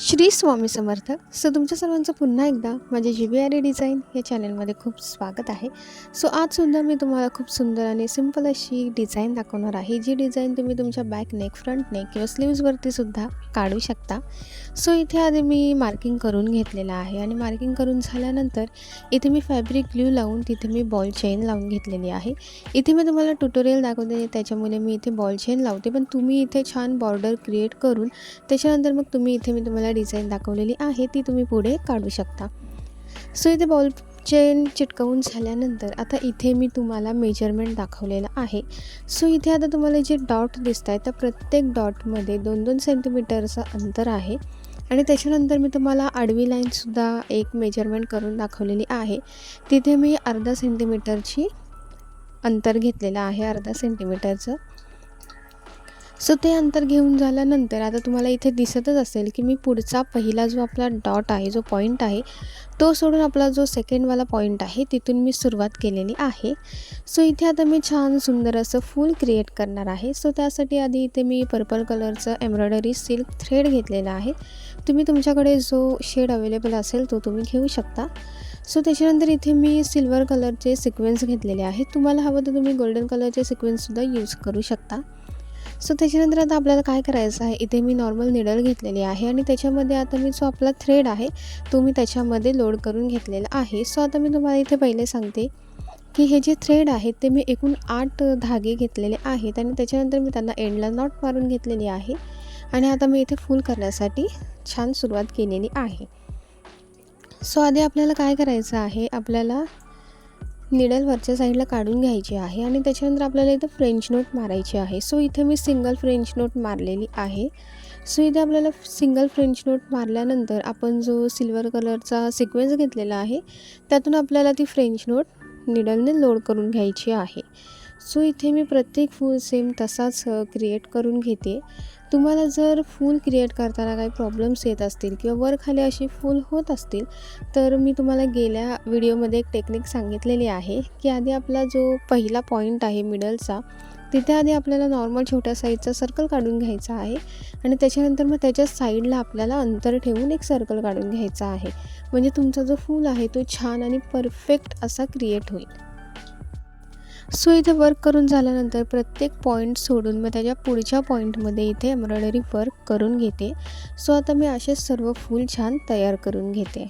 श्री स्वामी समर्थ. तुमच्या सर्वांचं पुन्हा एकदा माझ्या GBRE डिझाईन या चॅनलमध्ये खूप स्वागत आहे. आजसुद्धा मी तुम्हाला खूप सुंदर आणि सिंपल अशी डिझाईन दाखवणार आहे, जी डिझाईन तुम्ही तुमच्या बॅक नेक, फ्रंट नेक किंवा स्लीव्जवरती सुद्धा काढू शकता. इथे आधी मी मार्किंग करून घेतलेलं आहे आणि मार्किंग करून झाल्यानंतर इथे मी फॅब्रिक ग्लू लावून तिथे मी बॉल चेन लावून घेतलेली आहे. इथे मी तुम्हाला ट्युटोरियल दाखवते, त्याच्यामुळे मी इथे बॉल चेन लावते, पण तुम्ही इथे छान बॉर्डर क्रिएट करून त्याच्यानंतर मग तुम्ही इथे मी तुम्हाला डिझाईन दाखवलेली आहे ती तुम्ही पुढे काढू शकता. इथे बॉल चेन चिटकवून झाल्यानंतर आता इथे मी तुम्हाला मेजरमेंट दाखवलेलं आहे. इथे आता तुम्हाला जे डॉट दिसत आहे त्या प्रत्येक डॉटमध्ये 2-2 सेंटीमीटरचं अंतर आहे आणि त्याच्यानंतर मी तुम्हाला आडवी लाईनसुद्धा एक मेजरमेंट करून दाखवलेली आहे. तिथे मी अर्धा सेंटीमीटरची अंतर घेतलेलं आहे, अर्धा सेंटीमीटरचं. ते अंतर घेऊन झाल्यानंतर आता तुम्हाला इथे दिसतच असेल की मी पुढचा पहिला जो आपला डॉट आहे, जो पॉईंट आहे, तो सोडून आपला जो सेकंडवाला पॉईंट आहे तिथून मी सुरुवात केलेली आहे. इथे आता मी छान सुंदर असं फूल क्रिएट करणार आहे. त्यासाठी आधी इथे मी पर्पल कलरचं एम्ब्रॉयडरी सिल्क थ्रेड घेतलेला आहे. तुम्ही तुमच्याकडे जो शेड अवेलेबल असेल तो तुम्ही घेऊ शकता. त्याच्यानंतर इथे मी सिल्वर कलरचे सिक्वेन्स घेतलेले आहेत. तुम्हाला हवं तर तुम्ही गोल्डन कलरचे सिक्वेन्ससुद्धा यूज करू शकता. त्याच्यानंतर आता आपल्याला काय करायचं आहे, इथे मी नॉर्मल निडल घेतलेली आहे आणि त्याच्यामध्ये आता मी जो आपला थ्रेड आहे तो मी त्याच्यामध्ये लोड करून घेतलेला आहे. आता मी तुम्हाला इथे पहिले सांगते की हे जे थ्रेड आहेत ते मी एकूण 8 धागे घेतलेले आहेत आणि त्याच्यानंतर मी त्यांना एंडला नॉट मारून घेतलेली आहे आणि आता मी इथे फुल करण्यासाठी छान सुरुवात केलेली आहे. आधी आपल्याला काय करायचं आहे, आपल्याला निडल वरच्या साईडला काढून घ्यायची आहे आणि त्याच्यानंतर आपल्याला इथं फ्रेंच नोट मारायची आहे. इथे मी सिंगल फ्रेंच नोट मारलेली आहे. इथे आपल्याला सिंगल फ्रेंच नोट मारल्यानंतर आपण जो सिल्वर कलरचा सिक्वेन्स घेतलेला आहे त्यातून आपल्याला ती फ्रेंच नोट निडलने लोड करून घ्यायची आहे. इथे मी प्रत्येक फूल सेम तसाच क्रिएट करून घेते. तुम्हाला जर फूल क्रिएट करताना काही प्रॉब्लेम्स येत असतील किंवा वर खाली अशी फूल होत असतील तर मी तुम्हाला गेल्या व्हिडिओमध्ये एक टेक्निक सांगितलेली आहे की आधी आपला जो पहिला पॉईंट आहे मिडलचा, तिथे आधी आपल्याला नॉर्मल छोट्या साईजचा सर्कल काढून घ्यायचा आहे आणि त्याच्यानंतर मग त्याच्या साईडला आपल्याला अंतर ठेवून एक सर्कल काढून घ्यायचा आहे. म्हणजे तुमचा जो फूल आहे तो छान आणि परफेक्ट असा क्रिएट होईल. इथे वर्क करून झाल्यानंतर प्रत्येक पॉईंट सोडून मग त्याच्या पुढच्या पॉईंटमध्ये इथे एम्ब्रॉयडरी वर्क करून घेते. आता मी असे सर्व फूल छान तयार करून घेते.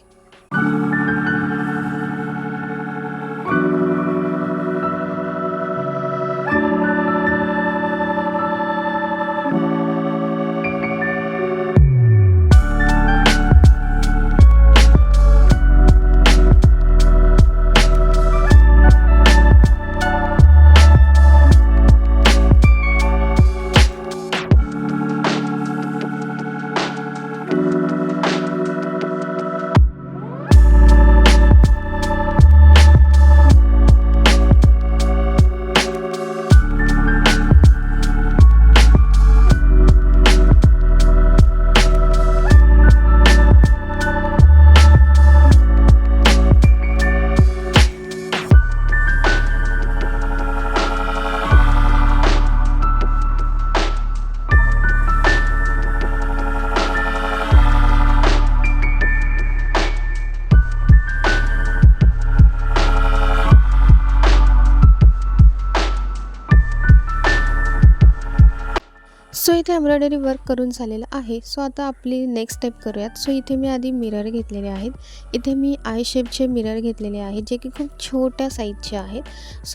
इथे एम्ब्रॉयडरी वर्क करून झालेलं आहे. आता आपली नेक्स्ट स्टेप करूयात. इथे मी आधी मिरर घेतलेले आहेत. इथे मी आय शेपचे मिरर घेतलेले आहेत, जे की खूप छोट्या साईजचे आहेत.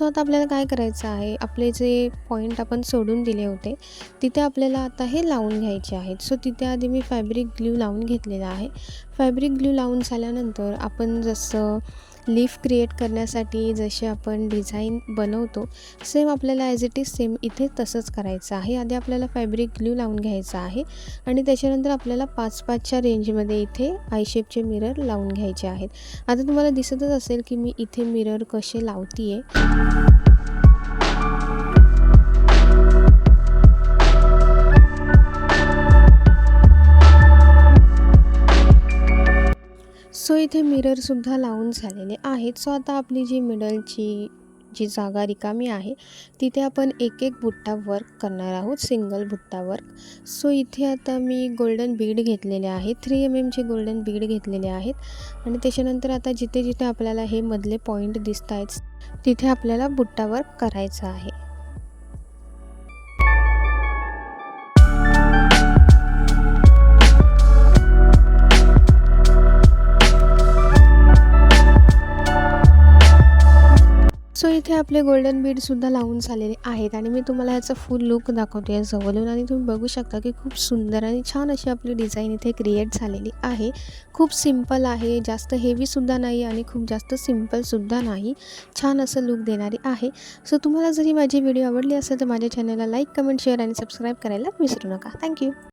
आता आपल्याला काय करायचं आहे, आपले जे पॉईंट आपण सोडून दिले होते तिथे आपल्याला आता हे लावून घ्यायचे आहेत. तिथे आधी मी फॅब्रिक ग्लू लावून घेतलेला आहे. फॅब्रिक ग्लू लावून झाल्यानंतर आपण जसं लीफ क्रिएट करण्यासाठी जसे आपण डिझाईन बनवतो सेम आपल्याला ॲज इट इज सेम इथे तसंच करायचं आहे. आधी आपल्याला फॅब्रिक ग्लू लावून घ्यायचा आहे आणि त्याच्यानंतर आपल्याला 5-5च्या रेंजमध्ये इथे आय शेपचे मिरर लावून घ्यायचे आहेत. आता तुम्हाला दिसतच असेल की मी इथे मिरर कसे लावते आहे. इथे मिररसुद्धा लावून झालेले आहेत. आता आपली जी मिडलची जी जागा रिकामी आहे तिथे आपण एक एक बुट्टा वर्क करणार आहोत, सिंगल बुट्टा वर्क. सो इथे आता मी गोल्डन बीड घेतलेले आहेत, 3 mm चे गोल्डन बीड घेतलेले आहेत आणि त्याच्यानंतर आता जिथे जिथे आपल्याला हे मधले पॉईंट दिसत आहेत तिथे आपल्याला बुट्टा वर्क करायचं आहे. सो इथे आपले गोल्डन बीडसुद्धा लावून झालेले आहेत आणि मी तुम्हाला ह्याचा फुल लुक दाखवते आहे जवळून आणि तुम्ही बघू शकता की खूप सुंदर आणि छान अशी आपली डिझाईन इथे क्रिएट झालेली आहे. खूप सिंपल आहे, जास्त हेवीसुद्धा नाही आणि खूप जास्त सिंपलसुद्धा नाही, छान असं लुक देणारी आहे. सो तुम्हाला जर ही माझी व्हिडिओ आवडली असेल तर माझ्या चॅनलला लाईक, कमेंट, शेअर आणि सबस्क्राईब करायला विसरू नका. थँक्यू.